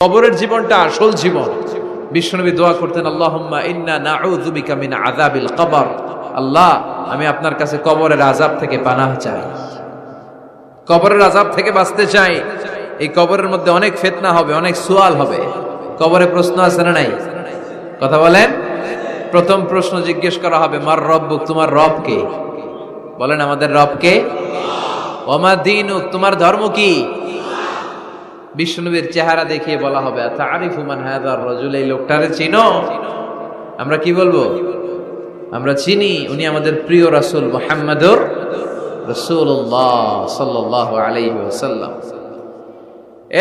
কবরের জীবনটা আসল জীবন। বিশ্বনবী দোয়া করতেন, আল্লাহুম্মা ইন্না নাউযু বিকা মিন আযাবিল কবর। আল্লাহ, আমি আপনার কাছে কবরের আযাব থেকে পানাহ চাই, কবরের আযাব থেকে বাঁচতে চাই। এই কবরের মধ্যে অনেক ফিতনা হবে, অনেক সুয়াল হবে। কবরে প্রশ্ন আছে না নাই? কথা বলেন। প্রথম প্রশ্ন জিজ্ঞেস করা হবে, মার রব্বুক, তোমার রব কে? বলেন, আমাদের রব কে? ওমা দীনুক, তোমার ধর্ম কি? বিশ্বনবীর চেহারা দেখিয়ে বলা হবে, তারিফু মান হাযার রাজুল, এই লোকটারে চিনো? আমরা কি বলবো? আমরা চিনি, উনি আমাদের প্রিয় রাসূল মুহাম্মদুর রাসূলুল্লাহ সাল্লাল্লাহু আলাইহি ওয়াসাল্লাম।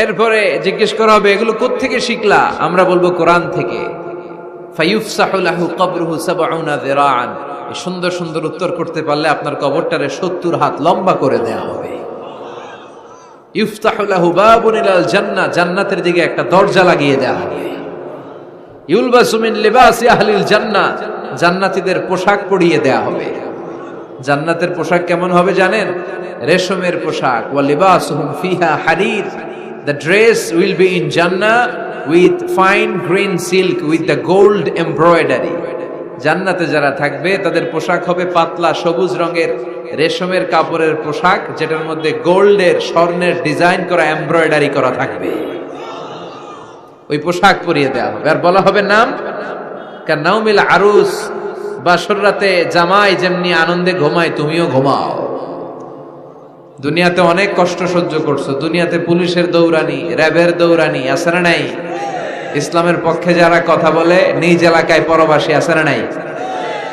এরপরে জিজ্ঞেস করা হবে, এগুলো কোত্থেকে শিখলা? আমরা বলবো কোরআন থেকে। ফায়ুফসাহু লাহু কবরুহু ৭০ যিরাআন। এই সুন্দর সুন্দর উত্তর করতে পারলে আপনার কবরটারে ৭০ হাত লম্বা করে দেয়া হবে। ইফতাহু লাহু বাবুন ইলাল জান্নাহ, জান্নাতের দিকে একটা দরজা লাগিয়ে দেয়া হবে। ইউলবাসু মিন লিবাসি আহলিল জান্নাহ, জান্নাতীদের পোশাক পরিয়ে দেয়া হবে। জান্নাতের পোশাক কেমন হবে জানেন? রেশমের পোশাক। ওয়া লিবাসুহুম ফিহা হারির, the dress will be in Jannah with fine green silk with the gold embroidery. জান্নাতে যারা থাকবে তাদের পোশাক হবে পাতলা সবুজ রঙের রেশমের কাপড়ের পোশাক, যেটার মধ্যে গোল্ডের, স্বর্ণের ডিজাইন করা, এমব্রয়ডারি করা থাকবে। ওই পোশাক পরিয়ে দেওয়া হবে। আর বলা হবে নাম কান্নাউমিল আরুস, বাসর রাতে জামাই যেমনি আনন্দে ঘুমায় তুমিও ঘুমাও। দুনিয়াতে অনেক কষ্ট সহ্য করছো, দুনিয়াতে পুলিশের দৌড়ানি, র্যাবের দৌড়ানি, আছে না নাই? ইসলামের পক্ষে যারা কথা বলে নিজ এলাকায় পরবাসী, আছে না নাই?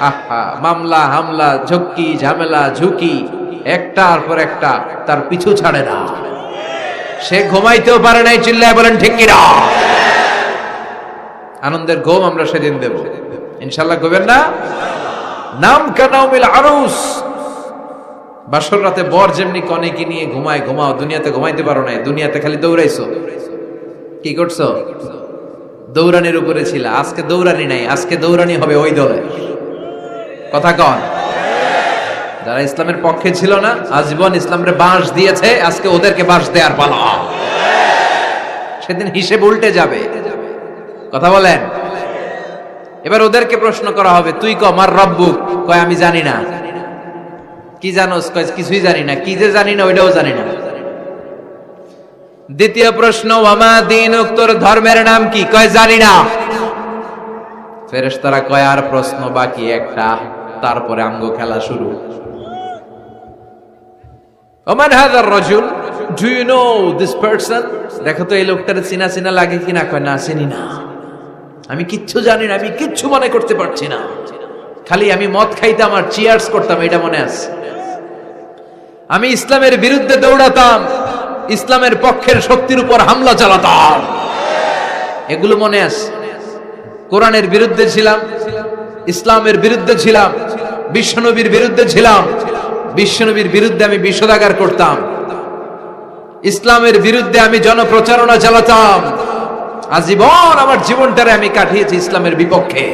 আহা, মামলা হামলা, ঝক্কি ঝামেলা ঝুঁকি একটার পর একটা, তার পিছু ছাড়ে না। সে ঘুমাইতেও পারে নাই, চিল্লায় বলেন ঠিক কিনা? আনন্দের ঘুম আমরা সেদিন দেব ইনশাআল্লাহ। ঘুমেন না? নাম কানাউমিল আরুস, বাসর রাতে বর যেমনি কনেকে নিয়ে ঘুমায় ঘুমাও। দুনিয়াতে ঘুমাইতে পারো নাই, দুনিয়াতে খালি দৌড়াইছো। কি করছো? দৌড়ানির উপরে ছিল। আজকে দৌড়ানি নাই, আজকে দৌড়ানি হবে ওই দলে। কথা কন। যারা ইসলামের পক্ষে ছিল না, আজীবন ইসলামের বাঁশ দিয়েছে, আজকে ওদেরকে বাঁশ দেওয়ার পালা। সেদিন হিসেব উল্টে যাবে। কথা বলেন। এবার ওদেরকে প্রশ্ন করা হবে, তুই ক মার রব্বুক? কয় আমি জানি না। কি জানোস? কয় কিছুই জানি না। কি যে জানি না ওইটাও জানি না। দ্বিতীয় প্রশ্ন, ওয়ামা দীনুক, তোর ধর্মের নাম কি? কয় জানি না। ফেরেশতারা কয় আর প্রশ্ন বাকি একটা, তারপরে আমগো খেলা শুরু। ওমান হাযার রাজুল, do you know this person? দেখো তো এই লোকটার চিনা চিনা লাগে কিনা। কয় না, চিনি না, আমি কিচ্ছু জানি না, আমি কিচ্ছু মনে করতে পারছি না। খালি আমি মদ খাইতাম আর চিয়ার্স করতাম, এটা মনে আছে। আমি ইসলামের বিরুদ্ধে দৌড়াতাম, ইসলামের পক্ষের শক্তির উপর হামলা চালাতাম, এগুলো মনে আছে। কোরআনের বিরুদ্ধে ছিলাম, ইসলামের বিরুদ্ধে ছিলাম, বিশ্বনবীর বিরুদ্ধে ছিলাম। বিশ্বনবীর বিরুদ্ধে আমি বিষোদাগার করতাম, ইসলামের বিরুদ্ধে আমি জনপ্রচারণা চালাতাম। আজীবন আমার জীবনটারে আমি কাটিয়েছি ইসলামের বিপক্ষে।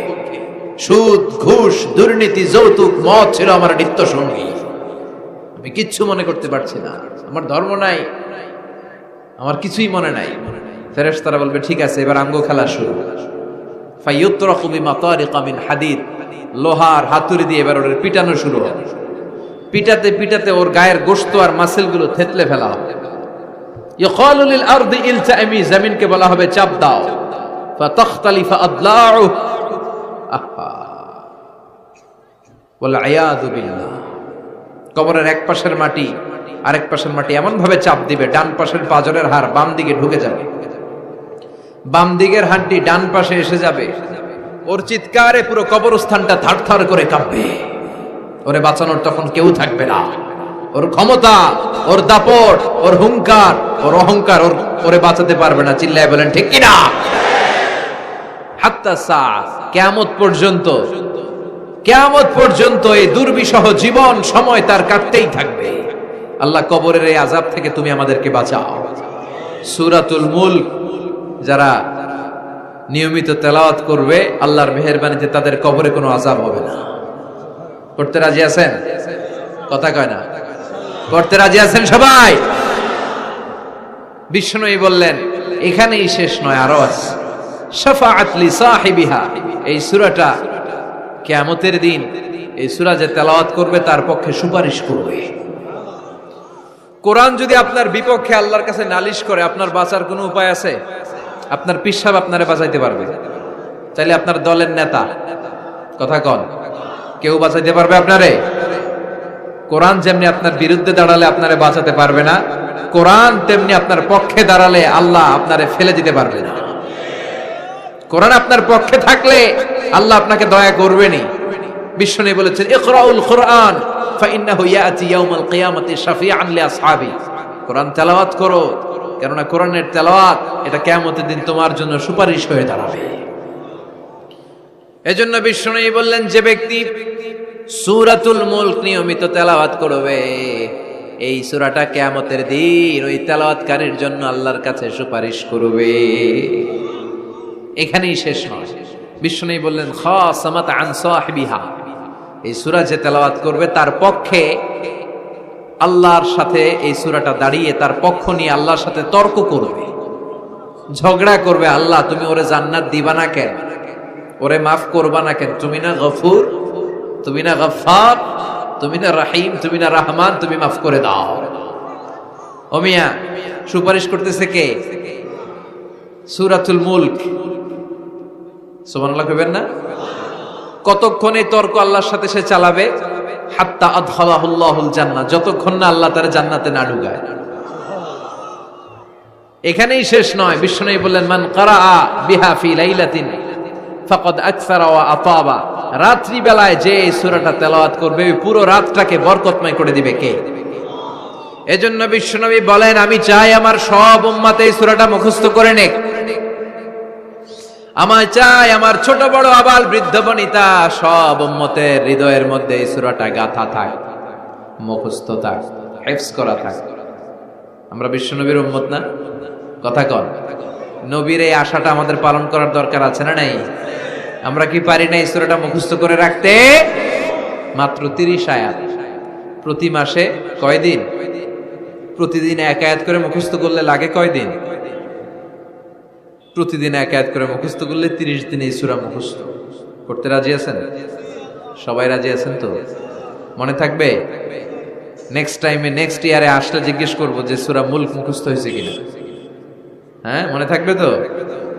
সুদ, ঘুষ, দুর্নীতি, যৌতুক, মদ ছিল আমার নিত্য সঙ্গী। আমি কিচ্ছু মনে করতে পারছি না, আমার ধর্ম নাই, আমার কিছুই মনে নাই। ফেরেশতারা বলবে ঠিক আছে, এবার আমগো খেলা শুরু। ফায়ুতরাকু বিমাতারিকা মিন হাদিদ, লোহার হাতুড়ি দিয়ে এবার ওর পিটানো শুরু হবে। পিটাতে পিটাতে ওর গায়ের গোশত আর মাসেলগুলো থেতলে ফেলা হবে। ইয়কালু লিল আরদি ইলতাইমি, জমিনকে বলা হবে চাপ দাও। ফাতাখতালিফা আদলাউ, আহা ওয়াল আয়াযু বিল্লাহ। কবরের এক পাশের মাটি আরেক পাশের মাটি এমন ভাবে চাপ দিবে, ডান পাশের পাজরের হাড় বাম দিকে ঢুকে যাবে, বাম দিকের হাড়টি ডান পাশে এসে যাবে। ওর চিৎকারে পুরো কবরস্থানটা থারথার করে কাঁপবে। ওরে বাঁচানোর তখন কেউ থাকবে না। ওর ক্ষমতা, ওর দাপট, ওর হুঙ্কার, ওর অহংকার ওরে বাঁচাতে পারবে না। চিল্লায় বলেন ঠিক কিনা? হাত্তা সা, কিয়ামত পর্যন্ত, কিয়ামত পর্যন্ত এই দুর্বিষহ জীবন সময় তার কাটতেই থাকবে। আল্লাহ, কবরের এই আযাব থেকে তুমি আমাদেরকে বাঁচাও। সূরাতুল মুলক যারা নিয়মিত তেলাওয়াত করবে, আল্লাহর মেহেরবানিতে তাদের কবরে কোনো আযাব হবে না। পড়তে রাজি আছেন? কথা কয় না। পড়তে রাজি আছেন সবাই? বিষ্ণুই বললেন এখানেই শেষ নয়, আরো আছে। শাফাআত লি সাহিবিহা, এই সূরাটা কিয়ামতের দিন এই সূরা যে তেলাওয়াত করবে তার পক্ষে সুপারিশ করবে। কোরআন যদি আপনার বিপক্ষে আল্লাহর কাছে নালিশ করে, আপনার বাঁচার কোনো উপায় আছে? আপনার পীর সাহেব আপনারে বাঁচাইতে পারবে? তাইলে আপনার দলের নেতা, কথা কন, কেউ বাঁচাইতে পারবে আপনারে? কোরআন যেমনি আপনার বিরুদ্ধে দাঁড়ালে আপনারে বাঁচাতে পারবে না, কোরআন তেমনি আপনার পক্ষে দাঁড়ালে আল্লাহ আপনারে ফেলে দিতে পারবে না। কোরআন আপনার পক্ষে থাকলে আল্লাহ আপনাকে দয়া করবেনই। বিশ্বনবী বলেছেন ইকরাউল কুরআন ফাইন্নাহু ইয়াতি ইয়াউমাল কিয়ামাতি শাফিআন লিআসহাবি, কোরআন তেলাওয়াত করো, কেননা কোরআনের তেলাওয়াত এটা কিয়ামতের দিন তোমার জন্য সুপারিশ হয়ে দাঁড়াবে। এজন্য বিশ্বনবী বললেন যে ব্যক্তি সূরাতুল মুলক নিয়মিত তেলাওয়াত করবে, এই সূরাটা কিয়ামতের দিন ওই তেলাওয়াতকারীর জন্য আল্লাহর কাছে সুপারিশ করবে। এখানেই শেষ নয়, বিশ্বনবী বললেন খাসামাত আন সাহিবিহা, এই সূরা যে তেলাওয়াত করবে তার পক্ষে আল্লাহর সাথে এই সূরাটা দাঁড়িয়ে তার পক্ষ নিয়ে আল্লাহর সাথে তর্ক করবে, ঝগড়া করবে। আল্লাহ তুমি ওরে জান্নাত দিবা না কেন, ওরে মাফ করবা না কেন, তুমি না গফুর, তুমি না গফফার, তুমি না রহিম, তুমি না রহমান, তুমি মাফ করে দাও। ও মিয়া, সুপারিশ করতেছে কে? সূরাতুল মুলক। সুবহানাল্লাহ কইবেন না? কতক্ষণ এই তর্ক আল্লাহর সাথে সে চালাবে? হাত্তা আদখালাহুল্লাহুল জান্নাহ, যতক্ষণ না আল্লাহ তার জান্নাতে না ঢুকায়। এখানেই শেষ নয়, বিশ্বনবী বললেন মান ক্বারাআ বিহা ফি লাইলাতিন ফাকাদ আকসারা ওয়া আতাবা, রাত্রি বেলায় যে এই সূরাটা তেলাওয়াত করবে ওই পুরো রাতটাকে বরকতময় করে দিবে কে? এজন্য বিশ্বনবী বলেন আমি চাই আমার সব উম্মত এই সূরাটা মুখস্থ করে নেক। আমার চাই আমার ছোট বড় আবাল বৃদ্ধ বনিতা সব উম্মতের হৃদয়ের মধ্যে এই সূরাটা গাথা থাক, মুখস্থ থাক, হিফজ করা থাক। আমরা বিশ্বনবীর উম্মত না? কথা কন। নবীর এই আশাটা আমাদের পালন করার দরকার আছে না নাই? আমরা কি পারি না এই সূরাটা মুখস্থ করে রাখতে? মাত্র 30 আয়াত, প্রতি মাসে কয়দিন? প্রতিদিন এক আয়াত করে মুখস্থ করলে লাগে কয়দিন? প্রতিদিন এক আয়াত করে মুখস্থ করলে 30 দিনে এই সূরা মুখস্থ করতে রাজি আছেন? সবাই রাজি আছেন তো? মনে থাকবে? নেক্সট টাইমে নেক্সট ইয়ারে আসলে জিজ্ঞেস করবো যে সূরা মুলক মুখস্থ হয়েছে কিনা। হ্যাঁ, মনে থাকবে তো?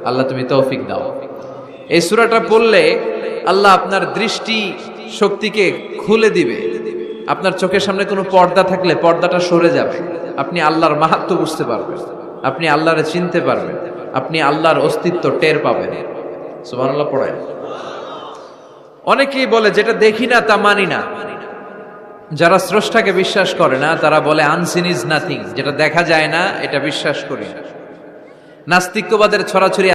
আল্লাহ তুমি তৌফিক দাও। এই সূরাটা পড়লে আল্লাহ আপনার দৃষ্টি শক্তিকে খুলে দিবে। আপনার চোখের সামনে কোনো পর্দা থাকলে পর্দাটা সরে যাবে, আপনি আল্লাহর মাহাত্ম্য বুঝতে পারবেন, আপনি আল্লাহরে চিনতে পারবেন, আপনি আল্লাহর অস্তিত্ব টের পাবেন। সুবহানাল্লাহ পড়েন। অনেকেই বলে যেটা দেখি না তা মানি না। যারা স্রষ্টাকে বিশ্বাস করে না তারা বলে আনসিন ইজ নাথিং, যেটা দেখা যায় না এটা বিশ্বাস করি না। নাস্তিক্যবাদের ছড়াছড়ি